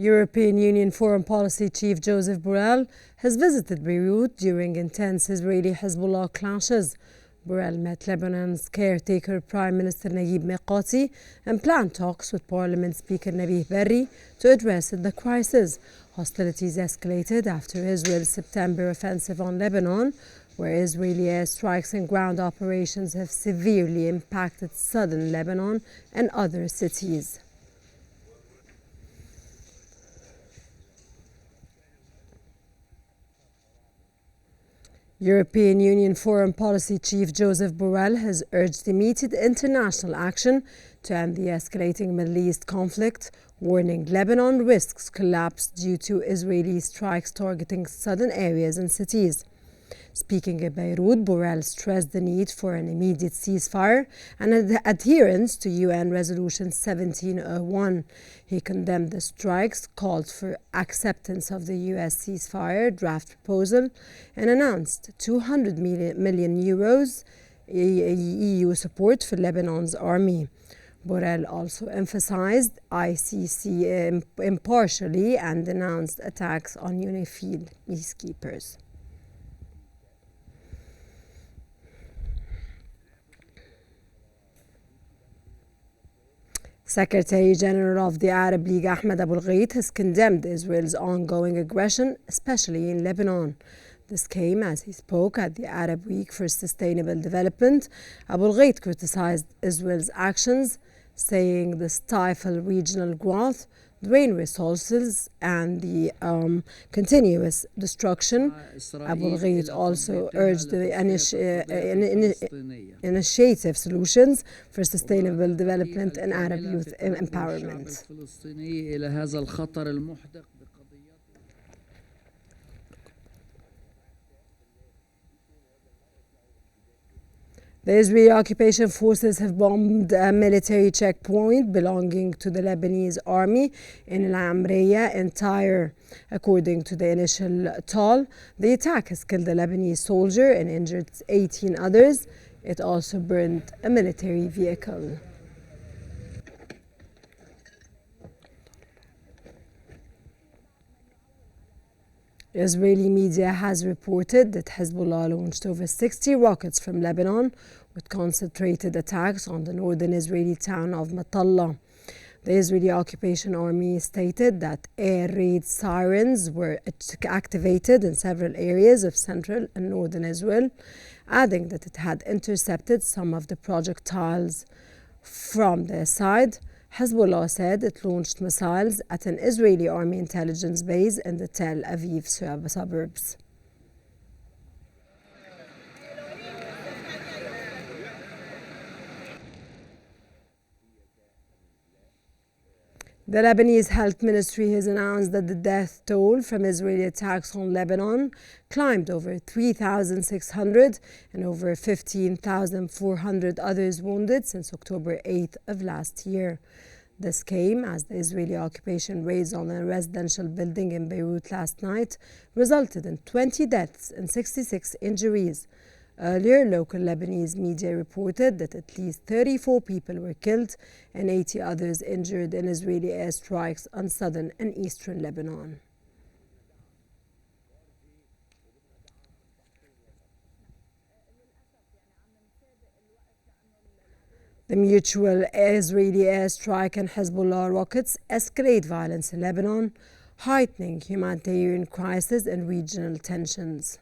European Union Foreign Policy Chief Joseph Borrell has visited Beirut during intense Israeli Hezbollah clashes. Borrell met Lebanon's caretaker Prime Minister Mekati and planned talks with Parliament Speaker Berri to address the crisis. Hostilities escalated after Israel's September offensive on Lebanon, where Israeli airstrikes and ground operations have severely impacted southern Lebanon and other cities. European Union Foreign Policy Chief Joseph Borrell has urged immediate international action to end the escalating Middle East conflict, warning Lebanon risks collapse due to Israeli strikes targeting southern areas and cities. Speaking in Beirut, Borrell stressed the need for an immediate ceasefire and adherence to UN Resolution 1701. He condemned the strikes, called for acceptance of the US ceasefire draft proposal, and announced 200 million euros EU support for Lebanon's army. Borrell also emphasized ICC impartially and denounced attacks on UNIFIL peacekeepers. Secretary General of the Arab League Ahmed Abul Ghait has condemned Israel's ongoing aggression, especially in Lebanon. This came as he spoke at the Arab Week for Sustainable Development. Abul Ghait criticized Israel's actions, saying they stifle regional growth, drain resources, and the continuous destruction. Abul Ghait also urged the initiative solutions for sustainable development and Arab youth empowerment. The Israeli occupation forces have bombed a military checkpoint belonging to the Lebanese army in Al Amriya in Tyre. According to the initial toll, the attack has killed a Lebanese soldier and injured 18 others. It also burned a military vehicle. Israeli media has reported that Hezbollah launched over 60 rockets from Lebanon with concentrated attacks on the northern Israeli town of Matalla. The Israeli occupation army stated that air raid sirens were activated in several areas of central and northern Israel, adding that it had intercepted some of the projectiles from their side. Hezbollah said it launched missiles at an Israeli army intelligence base in the Tel Aviv suburbs. The Lebanese Health Ministry has announced that the death toll from Israeli attacks on Lebanon climbed over 3,600 and over 15,400 others wounded since October 8th of last year. This came as the Israeli occupation raids on a residential building in Beirut last night resulted in 20 deaths and 66 injuries. Earlier, local Lebanese media reported that at least 34 people were killed and 80 others injured in Israeli airstrikes on southern and eastern Lebanon. The mutual Israeli airstrike and Hezbollah rockets escalate violence in Lebanon, heightening humanitarian crisis and regional tensions.